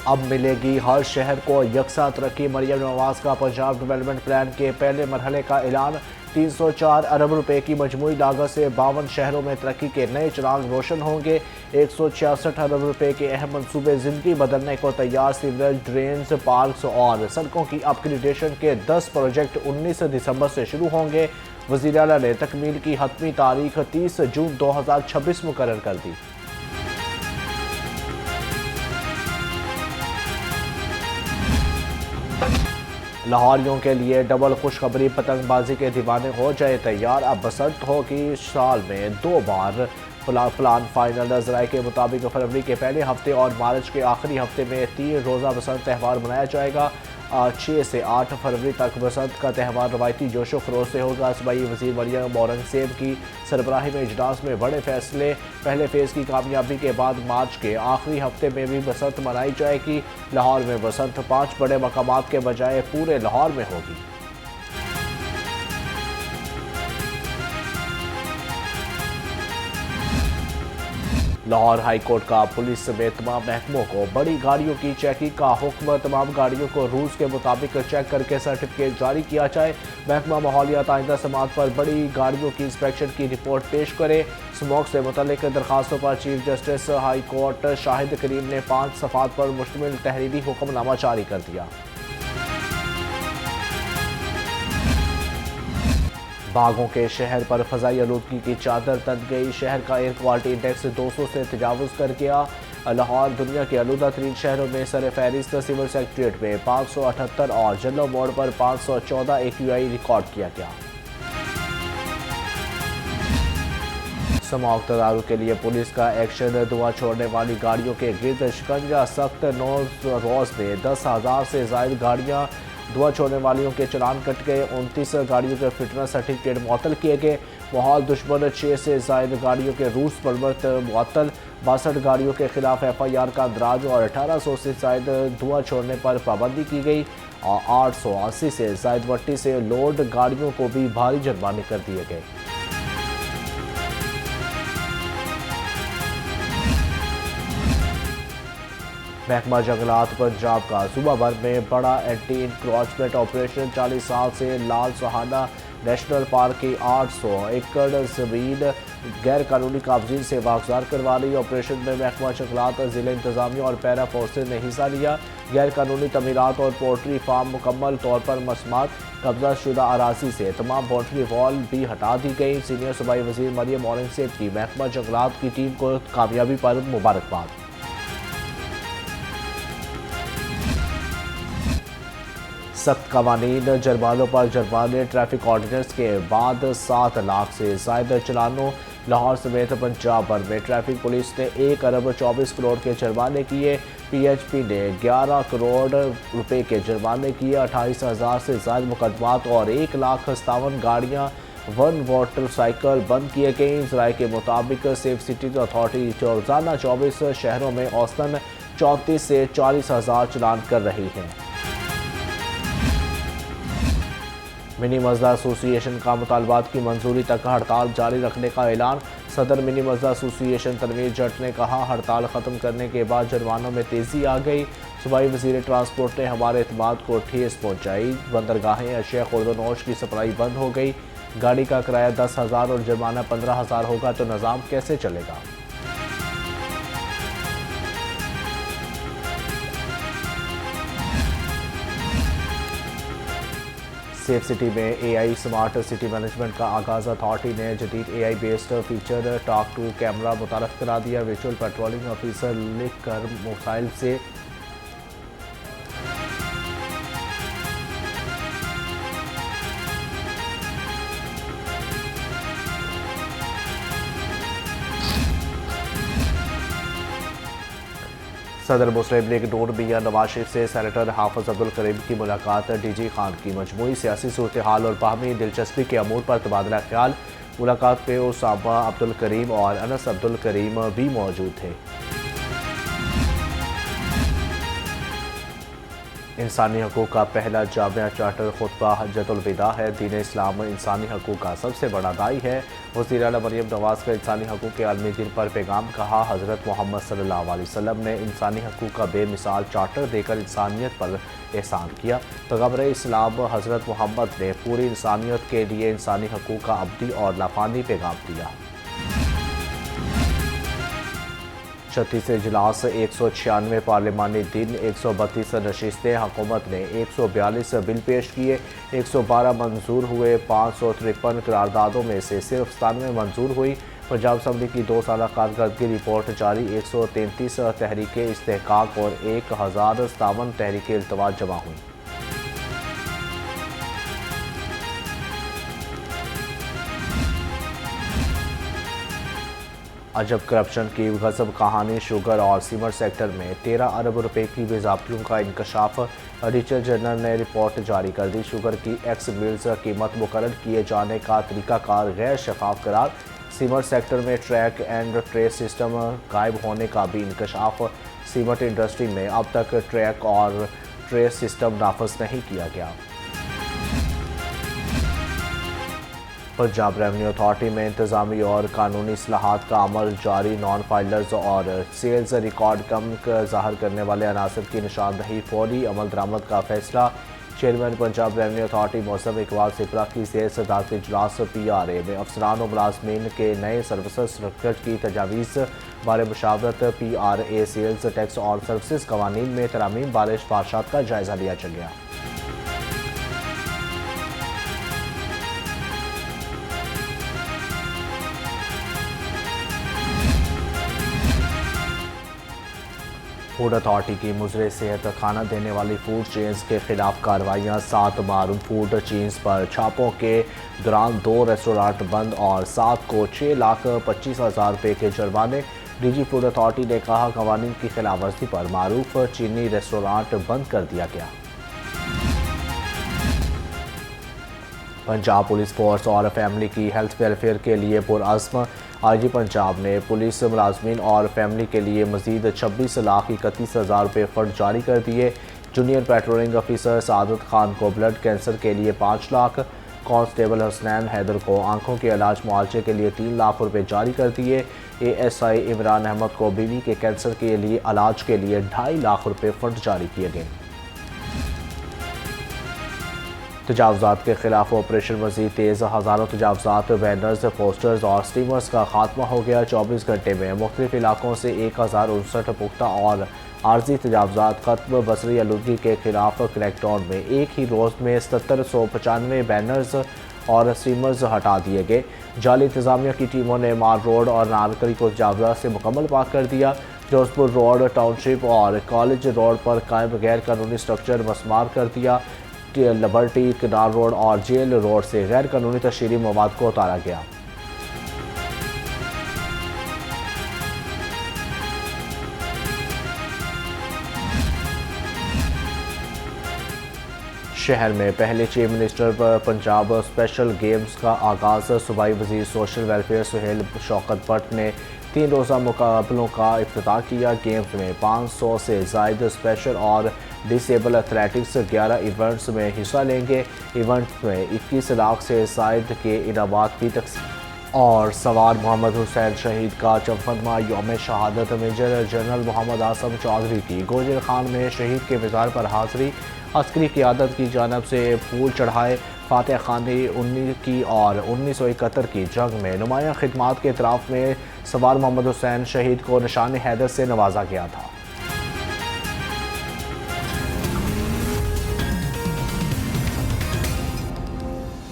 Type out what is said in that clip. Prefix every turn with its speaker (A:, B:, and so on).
A: अब मिलेगी हर शहर को यकसा तरक्की। मरियम नवाज का पंजाब डेवलपमेंट प्लान के पहले मरहले का ऐलान। 304 अरब रुपए की मजमूई लागत से 52 शहरों में तरक्की के नए चिराग रोशन होंगे। 166 अरब रुपए के अहम मनसूबे जिंदगी बदलने को तैयार। सीवरेज, ड्रेन्स, पार्क्स और सड़कों की अपग्रेडेशन के 10 प्रोजेक्ट 19 दिसंबर से शुरू होंगे। वज़ीर आला ने तकमील की हतमी तारीख 30 जून 2026 मुकर्रर कर दी। लाहौरियों के लिए डबल खुशखबरी, पतंगबाजी के दीवाने हो जाए तैयार। अब बसंत होगी साल में 2 बार। Plan final. ज़राए के मुताबिक फरवरी के पहले हफ्ते और मार्च के आखिरी हफ्ते में 3 रोज़ा बसंत त्यौहार मनाया जाएगा। 6 से 8 फरवरी तक बसंत का त्यौहार रवायती जोशो खरोश से होगा। सूबाई वज़ीर मरियम औरंगज़ेब की सरबराही में इजलास में बड़े फैसले। पहले फेज़ की कामयाबी के बाद मार्च के आखिरी हफ्ते में भी बसंत मनाई जाएगी। लाहौर में बसंत 5 बड़े मकामात के बजाय पूरे लाहौर में होगी। लाहौर हाई कोर्ट का पुलिस समेत तमाम महकमों को बड़ी गाड़ियों की चेकिंग का हुक्म। तमाम गाड़ियों को रूल्स के मुताबिक चेक करके सर्टिफिकेट जारी किया जाए। महकमा माहौलियात आइंदा समात पर बड़ी गाड़ियों की इंस्पेक्शन की रिपोर्ट पेश करे। स्मोक से मुतल्लिक दरखास्तों पर chief justice high court Shahid Karim ने 5 सफ़ात पर मुश्तमिल तहरीरी हुक्मनामा जारी कर दिया। बागों के शहर पर फ़ज़ाई आलूदगी की चादर तन गई। शहर का एयर क्वालिटी इंडेक्स 200 से तजावुज़ कर गया। लाहौर दुनिया के आलूदा तरीन शहरों में सर फहरिस्त। सिविल सेक्रेटरीट में 578 और जल्लो मोड़ पर 514 AQI रिकॉर्ड किया गया। स्मॉग तदारू के लिए पुलिस का एक्शन। धुआं छोड़ने वाली गाड़ियों के गिर्द शिकंजा सख्त। 9 रोज़ में 10,000 से ज़ायद गाड़ियाँ धुआं छोड़ने वालियों के चलान कट गए। 29 गाड़ियों के फिटनेस सर्टिफिकेट मुअत्तल किए गए। माहौल दुश्मन 6 से ज़ायद गाड़ियों के रूट्स परमत मुअत्तल। 62 गाड़ियों के खिलाफ FIR का अंदराज और 1800 से ज़ायद धुआं छोड़ने पर पाबंदी की गई और 880 से ज़ायद वट्टी से लोड गाड़ियों को भी भारी जुर्माने कर दिए गए। महकमा जंगलात पंजाब का सूबा भर में बड़ा एंटी इंक्रोचमेंट ऑपरेशन। 40 साल से लाल सहाना नेशनल पार्क की 800 एकड़ ज़मीन गैर कानूनी काबजीन से वागुजार करवा ली। ऑपरेशन में महकमा जंगलात, ज़िला इंतजामिया और पैरा फोर्सेज ने हिस्सा लिया। गैर कानूनी तमीरात और पोल्ट्री फार्म मुकम्मल तौर पर मसमात। कब्जा शुदा अराजी से तमाम बाउंड्री वॉल भी हटा दी गई। सीनियर सूबाई वज़ीर मरियम औरंगज़ेब की महकमा जंगलात की टीम को कामयाबी पर मुबारकबाद। सख्त कवानीन, जुर्मानों पर जुर्माने। ट्रैफिक ऑर्डिनेंस के बाद 7 लाख से ज़ायद चलानों। लाहौर समेत पंजाब भर में ट्रैफिक पुलिस ने 1 अरब 24 करोड़ के जुर्माने किए। PHP ने 11 करोड़ रुपए के जुर्माने किए। 28,000 से ज़ायद मुकदमात और 1,57,000 गाड़ियाँ 1 मोटरसाइकिल बंद किए गए। ज़राए के मुताबिक सेफ सिटीज अथॉरिटी रोज़ाना 24 शहरों में औसतन 34 से 40,000 चलान कर रही है। मिनी मजदा एसोसिएशन का मुतालबात की मंजूरी तक हड़ताल जारी रखने का ऐलान। सदर मिनी मजदा एसोसिएशन तनवीर जट ने कहा, हड़ताल ख़त्म करने के बाद जुर्मानों में तेज़ी आ गई। सूबाई वज़ीर ट्रांसपोर्ट ने हमारे एतमाद को ठेस पहुँचाई। बंदरगाहें अशिया खुर्दनोश की सप्लाई बंद हो गई। गाड़ी का किराया 10,000 और जुर्माना 15,000 होगा तो निज़ाम कैसे चलेगा। सेफ सिटी में AI स्मार्ट सिटी मैनेजमेंट का आगाज़। अथॉरिटी ने जदीद AI based feature talk to camera मुतारफ़ करा दिया। वर्चुअल पेट्रोलिंग ऑफिसर लिख कर मोबाइल से सदर मुस्लिम लीग नून मियां नवाज शरीफ से सेनेटर हाफिज अब्दुल करीम की मुलाकात। DG खान की मजमूई सियासी सूरत हाल और बाहमी दिलचस्पी के अमूर पर तबादला ख्याल। मुलाकात पे उसामा अब्दुल करीम और अनस अब्दुल करीम भी मौजूद थे। इंसानी हकूक़ का पहला जामिया चार्टर खुतबा हज्जतुल विदा है। दीन इस्लाम इंसानी हकूक़ का सबसे बड़ा दाई है। वज़ीर आला मरियम नवाज़ का इंसानी हकूक़ के आलमी दिन पर पैगाम कहा। हज़रत मोहम्मद सल्लल्लाहु अलैहि वसल्लम ने इंसानी हकूक़ का बेमिसाल चार्टर देकर इंसानियत पर एहसान किया। पैगंबर इस्लाम हज़रत मोहम्मद ने पूरी इंसानियत के लिए इंसानी हकूक़ का अब्दी और लाफानी पैगाम दिया। 36 इजलास 196 पार्लिमानी दिन 132 नशिस्तें। हुकूमत ने 142 बिल पेश किए, 112 मंजूर हुए। 553 करारदादों में से सिर्फ 97 मंजूर हुई। पंजाब असम्बली की 2 साला कारकर्दगी रिपोर्ट जारी। 133 तहरीक इस्तेहकाक और 1057 तहरीक इल्तवाज जमा हुई। अजब करप्शन की गजब कहानी। शुगर और सीमेंट सेक्टर में 13 अरब रुपए की बेज़ाब्तियों का इंकशाफ। ऑडिटर जनरल ने रिपोर्ट जारी कर दी। शुगर की एक्स मिल्स कीमत मुकर्रर किए जाने का तरीकाकार गैर शफाफ करार। सीमेंट सेक्टर में ट्रैक एंड ट्रेस सिस्टम गायब होने का भी इंकशाफ। सीमेंट इंडस्ट्री में अब तक ट्रैक और ट्रेस सिस्टम नाफज नहीं किया गया। पंजाब रेवेन्यू अथॉरिटी में इंतजामी और कानूनी इस्लाहात का अमल जारी। नॉन फाइलर्स और सेल्स रिकॉर्ड कम ज़ाहिर करने वाले अनासर की निशानदही फौरी अमल दरामद का फैसला। चेयरमैन पंजाब रेवेन्यू अथॉरिटी मौसम इकबाल सिपरा की ज़ेर सदारत इजलास PRA में अफसरान और मुलाजमीन के नए सर्विस स्ट्रक्चर की तजावीज़ बारे मुशावरत। PRA सेल्स टैक्स और सर्विस कवानीन में तरामीम बारे सिफारिशात का जायज़ा लिया गया। फूड अथॉरिटी की मुजरे सेहत खाना देने वाली फूड चेन्स के खिलाफ कार्रवाइयाँ। 7 मारूफ फूड चेन्स पर छापों के दौरान 2 रेस्टोरेंट बंद और 7 को 6,25,000 रुपये के जुर्माने। DG फूड अथॉरिटी ने कहा कवानीन की खिलाफ वर्जी पर मारूफ चीनी रेस्टोरेंट बंद कर दिया गया। पंजाब पुलिस फोर्स और फैमिली की हेल्थ वेलफेयर के लिए पुरअज़्म। IG पंजाब ने पुलिस मुलाजमीन और फैमिली के लिए मजीद 26,31,000 रुपये फ़ंड जारी कर दिए। जूनियर पेट्रोलिंग ऑफिसर सादत खान को ब्लड कैंसर के लिए 5 लाख, कांस्टेबल हसनैन हैदर को आंखों के इलाज मुआवजे के लिए 3 लाख रुपये जारी कर दिए। ASI इमरान अहमद को बीवी के कैंसर के लिए इलाज के लिए 2.5 लाख रुपये फ़ंड जारी किए गए। तजावुज़ात के खिलाफ ऑपरेशन मज़ीद तेज़। हज़ारों तजावुज़ात, बैनर्स, पोस्टर्स और स्टीमर्स का खात्मा हो गया। 24 घंटे में मुख्तलिफ इलाकों से 1059 पुख्ता और आर्जी तजावुज़ात खत्म। बसरी आलूगी के खिलाफ क्रैकडाउन में एक ही रोज़ में 7795 बैनर्स और स्टीमर्स हटा दिए गए। जाली इंतजामिया की टीमों ने मार रोड और नारकली को तजावुज़ात से मुकम्मल पाक कर दिया। जोधपुर रोड, टाउनशिप और कॉलेज रोड पर कायम गैर कानूनी स्ट्रक्चर मस्मार कर दिया। लिबर्टी, किनार रोड और जेल रोड से गैर कानूनी तशहीरी मवाद को उतारा गया। शहर में पहले chief minister Punjab special games का आगाज़। सूबाई वजीर सोशल वेलफेयर सुहेल शौकत भट्ट ने 3 रोज़ा मुकाबलों का इफ्तिताह किया। गेम्स में 500 से ज़ायद स्पेशल और डिसेबल एथलेटिक्स 11 इवेंट्स में हिस्सा लेंगे। इवेंट्स में 21 लाख से ज़ायद के इनामात भी तकसीम। और सवार मोहम्मद हुसैन शहीद का 54वां यौम शहादत। मेजर जनरल मोहम्मद आसम चौधरी की गोजर खान में शहीद के मज़ार पर हाज़री। अस्करी क़ियादत की जानब से फूल चढ़ाए। फातह खानी 19 की और 1971 की जंग में नुमाया खिदमात के इतराफ़ में सवार मोहम्मद हुसैन शहीद को निशान हैदर से नवाजा गया था।